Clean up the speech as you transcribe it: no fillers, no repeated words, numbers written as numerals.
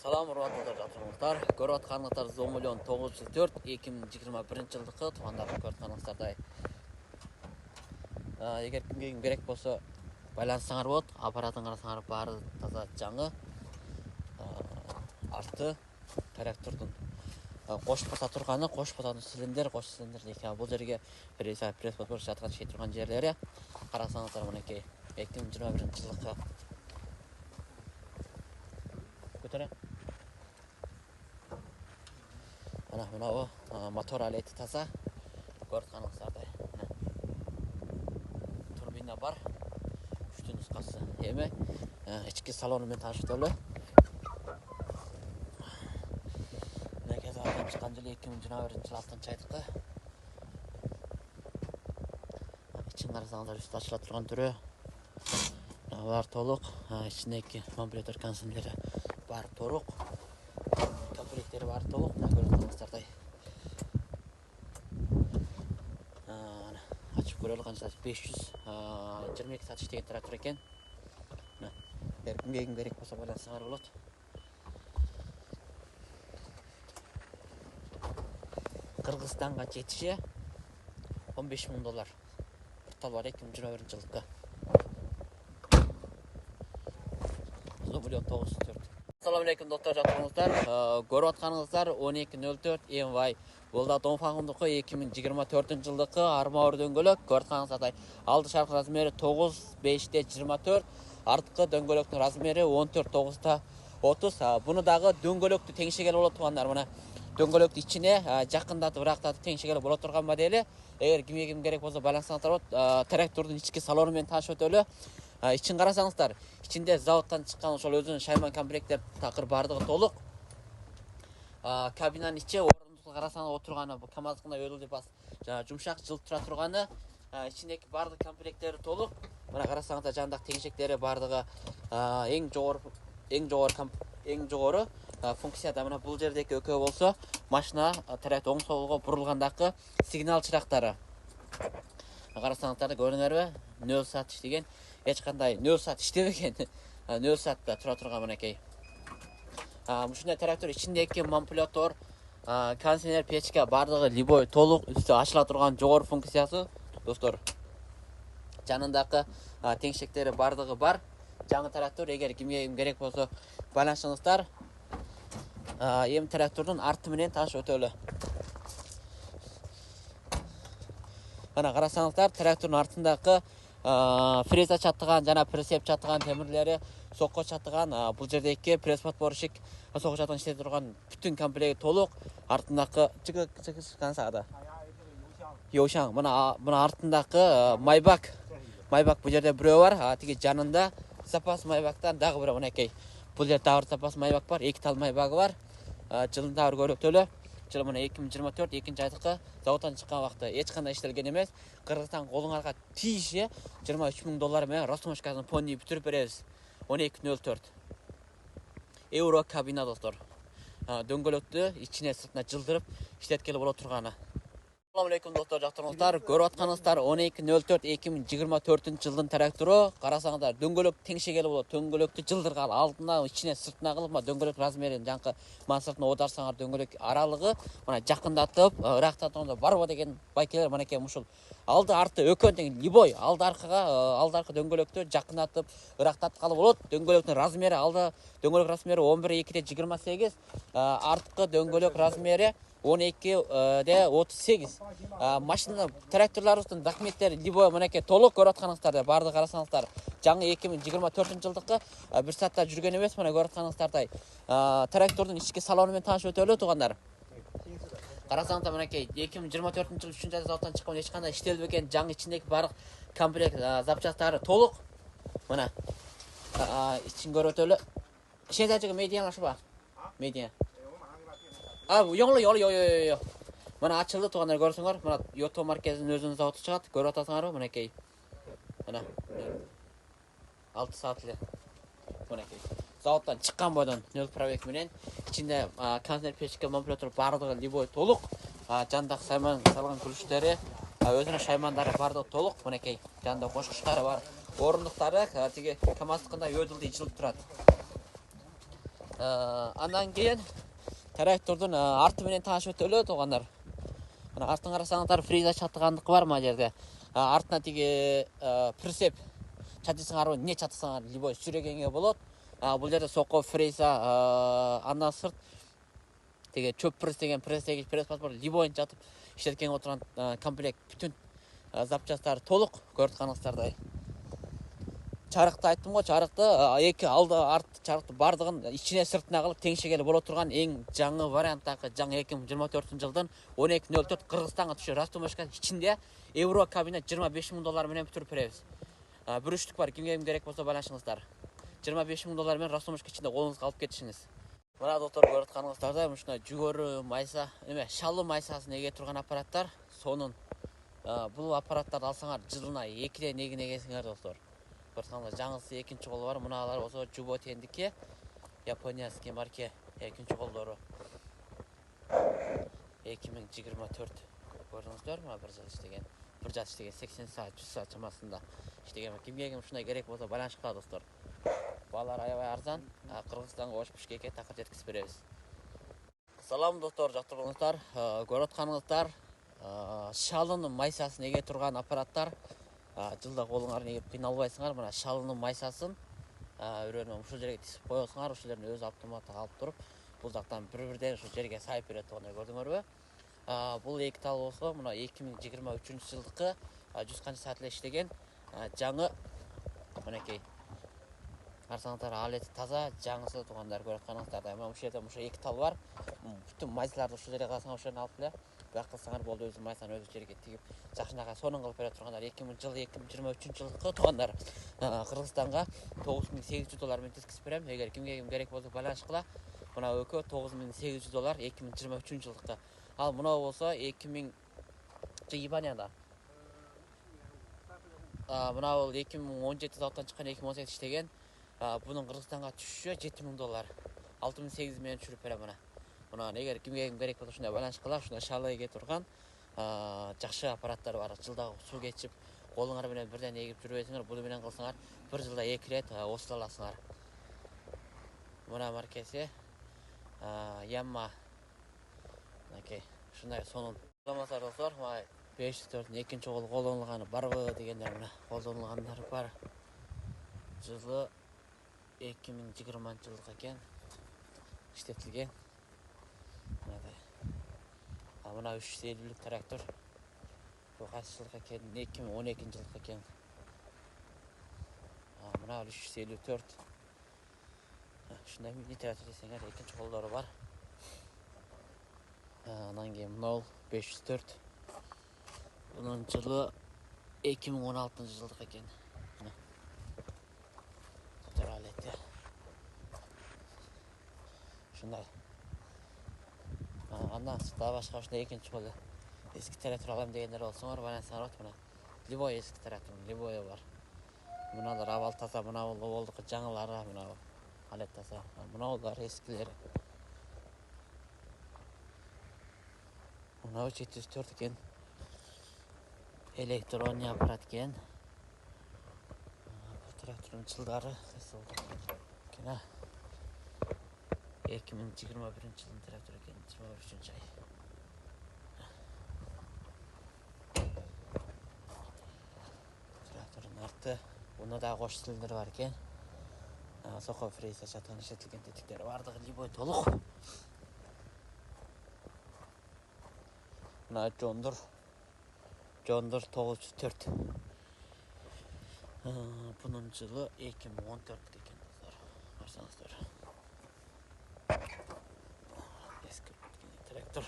Салам урматтуу жатырыңыздар. Көрүп атканыңыздар Зомулон 904 2021 жылдыкы туугандарды көрүп атканыңыздардай. Эгер кимге ким керек болсо байланышсаңар болот. Аппаратыңар баары таза жаңы. Арты трактордун кошпота турганы, кошпотонун силиндер, кош силиндер экен. Бул жерге пресс подбор жаткан шей турган жерлери. Карасаңыздар мынакей 2021 жылдыкы көтөрө. Мынау мотор алети таза. Көрүп атканыңыздардай. Турбина бар. Үчтүн нускасы. Эми ички салону менен таанышып Мынакей заводдон чыккан жылы 2021 жылы 6-айдыкы. Ичин карасаңыздар үстү ачыла турган түрү. Бар толук. Ичиндеги комплектор консумдери бар толук. Комплекттери бар толук. Көрүп атканыңыздардай. Ачып көрөлү канча 522 сатыш деген трактор экен. Кимге ким керек болсо байланышсаңар болот. Кыргызстанга жетиши $15.000. Портал бар 2021 жылдыкы. Зомулон 904. Assalamu alaikum доктор жатырыңыздар. Көрүп атканыңыздар 1204 MY Волда Донфагындыкы 2024 жылдыкы армауыр дөңгөлөк. Көрүп атканыңыздардай алды шарк размери 9.5/24, арткы дөңгөлөктүн размери 14.9/30. Буну дагы дөңгөлөктү теңшегеле болот туугандар. Мына дөңгөлөктү ичине жакындатып, ырактатып теңшегеле боло турган модели. Эгер кимге ким керек болсо байланышсаңыздар болот. Трактордун ички салону менен таанышып өтөлү. Ичин карасаңыздар, ичинде заводдон чыккан ошол өзүнүн шайман комплекттер такыр бардыгы толук. Кабинанын ичи орындукта карасаңыз отурганы бул КамАЗдыкындай өдүл бас жумшак жылып тура турганы. Ичиндеги бардык комплекттери толук. Мына карасаңыздар жандагы теңшектери бардыгы эң жогору функцияда. Мына бул жердеги экөө болсо машина тарайт оң солго бурулгандагы сигнал чырактары. Карасаңыздар көрүңөрбү? 0 саат иштеген. Эч кандай 0 саат иштебеген. 0 саатта тура турган мынакей. Ушундай трактор ичиндеги манипулятор, кондиционер, печка бардыгы любой толук үстү ачыла турган жогору функциясы достор. Жанындагы теңшектери бардыгы бар. Жаңы трактор, эгер кимге ким керек болсо байланышыңыздар. Эми трактордун арты менен таанышып өтөлү. Мына карасаңыздар, трактордун артындагы фреза чатыган жана прицеп чатыган темирлери, сокко чатыган, бул жердеги пресс подборщик сокко чатыган иштете турган бүтүн комплекти толук. Артындагы чыгышкансада. Йошаң. Мына артындагы майбак бул жерде бирөө бар. Тиги жанында запас майбактан дагы бирөө мынакей. Бул жерде дагы запас майбак бар, 2 тал майбагы бар. Жылын дагы көрөктөлү. Жылы мына 2024 2-айдыкы заводдон чыккан убакта эч кандай иштелген эмес. Кыргызстан колуңарга тийиши $23.000 менен Ростомошкасын понни бүтүрүп беребиз. 1204 евро кабина достор. Дөңгөлөктү ичине сыртына жылдырып иштеткеле боло турганы. Assalamu alaikum доктор жатырыңыздар. Көрүп атканыңыздар 1204 2024 жылдын трактору. Карасаңыздар дөңгөлөк теңшегеле болот. Дөңгөлөктү жылдырган алдына ичине сыртына кылып, дөңгөлөк размерин жаңкы мансыртына оодарсаңар дөңгөлөк аралыгы мына жакындатып, ырактатып барбы деген байкелер мынакей ушул. Алды арты өкөн тең любой алды аркы дөңгөлөктү жакындатып, ырактаткалы болот. Дөңгөлөктүн размери алды дөңгөлөк размери 11.2/28, арткы дөңгөлөк размери 12.38. Машина тракторларыбыздын документтери любой мынакей толук көрүп атканыңыздардай барды карасаңыздар. Жаңы 2024 жылдыкы 1 саатта жүргөн эмес, мына көрүп атканыңыздардай. Трактордун ички салону менен таанышып өтөлү туугандар. Карасаңыздар мынакей 2024 жылы 3-айда заводдон чыккан эч кандай иштелбеген жаңы ичиндеги бардык комплект запчастары толук. Мына ичин көрүп өтөлү. Кичинекей медиа ашба? Медиа. Yo. Мына ачылды туугандар көрсөңөр. Мына Йото маркесинин өзүнүн заводу чыгат. Көрүп атасыңарбы? Мынакей. Мына 6 саат эле. Мынакей. Заводдон чыккан бойдон нөл пробег менен ичинде кондиционер, печка, манипулятор бардыгы любой толук. Жандагы шайман салган күлүштөрү, өзүнүн шаймандары бардыгы толук. Мынакей. Жанда кошкучтары бар. Орындуктары тиги КамАЗдыкындай өдүлдү жылып турат. Андан кейін трактордың арты менен таанышып өтөлү туугандар. Мына артын карасаңыздар, фреза чатыгандыкы бар мына жерде. Артына тиги прицеп чатысаңар, не чатысаңар любой сүрөгөнгө болот. Бул жерде сокко фреза, андан сырт тиги чөп пресс деген пресстегич пресс паспор любойн жатып иштеткенге отурган комплект бүтүн запчастары толук көрүп атканыңыздардай. Чарыкты айттым го, чарыкты эки алды арт чарыкты бардыгын ичине сыртына кылып теңшегеле боло турган эң жаңы варианттагы жаңы 2024 жылдын 12.04 Кыргызстанга түшө Ростомошка ичинде евро кабинет $25.000 менен бүтүрүп беребиз. Бир үчтүк бар, кимге керек болсо байланышыңыздар. $25.000 менен Ростомошка ичинде колуңузга алып кетишиңиз. Мына достор, көрүп атканыңыздардай ушундай жүгөрү майса, шалы майсасын эге турган аппараттар. Сонун бул аппараттарды алсаңар жылына 2ден эгесиңер достор. Көрсөңүздөр, жаңысы экинчи колу бар. Муналар болсо Жуботендики, Японияский марке экинчи колдору. 2024 көрдүңүздөр, мына бир жыл иштеген. Бир жыл иштеген 80 саат, 100 саат чамасында иштеген. Кимге ушундай керек болсо байланыш кыла достор. Баалар аябай арзан. Кыргызстанга ош Бишкекке такыр жеткизип беребиз. Салам достор, жактыргыңыздар. Көрүп атканыңыздар, шалынын майсасын эге турган аппараттар. Жылда колуңарды эгип кыйналбайсыңар. Мына шалынын майсасын өрөнү ушул жерге тизип коесуңар, ушул жерден өзү автоматтык алып туруп, бул жактан бир-бирден ушул жерге сайып берет тургандай көрдүңөрбү? Бул эки тал болсо, мына 2023 жылдыкы 100 канча саат эле иштеген жаңы мынакей. Карасаңыздар, алети таза, жаңысы туугандар, көрүп атканыңыздардай. Мына ушул жерде ушул эки тал бар. Бүтүн майсаларды ушул жерге калсаңар, ушул жерден алып эле бак кылсаңар болду, өзү майсаны өзү жерге тигип, жакшынакай сонун кылып бере тургандар. 2023 жылдыкы туугандар, Кыргызстанга $9.800 менен жеткизип берем. Эгер кимге керек болсо байланыш кыла. Мына өкө $9.800 2023 жылдыкы. Ал мына болсо 2000 Ибанияда. Мына бул 2017 заводтан чыккан, 2018 иштеген. Bunun Kırgızistan'a düşüşü $7.000. 6.800 менен түшүрүп берем мына. Мына эгер кимге керек болсо ушундай байланыш кыла, ушундай шалыйга турган жакшы аппараттар бар. Жылда суу кечип, колуңар менен бирден эгип жүрбөйсүңөр. Буну менен кылсаңар, бир жылда 2 рет осута аласыңар. Мына маркеси Yamaha. Окей, ушундай сонун. Саламатсыздар достор, 504-дүн экинчи колу колдонулганы барбы дегендер мына колдонулгандар бар. Жылы 2020 жылдык экен, иштетилген. Мына 350 трактор. Бул кайсы жылдык экен? 2012 жылдык экен. Мына 354. Ушундай мини трактор десеңер, экинчи колдору бар. Анан кийин мына 504. Bunun жылы 2016 жылдык экен. Ушундай. Андан сыртта башка ушундай экинчи колу эски трактор алам дегендер болсоңор, байлансаңар болот. Мына любой эски трактор, любой бар. Мыналар абал таза, мына болдук жаңылары, мына алет таза. Мыналар эскилери. Мына 704 экен. Электронный аппарат экен. Трактордун жылдары кайсы болду экен? 2021 жылдын трактор экен, 23-ай. Трактордун арты, буна да кош цилиндр бар экен. Сокко фреза чатан иштетилген тетиктери бардыгы любой толук. Мына Жондур 904. Bunun жылы 2014 экен достор. Карасаңыздар. Эски трактор.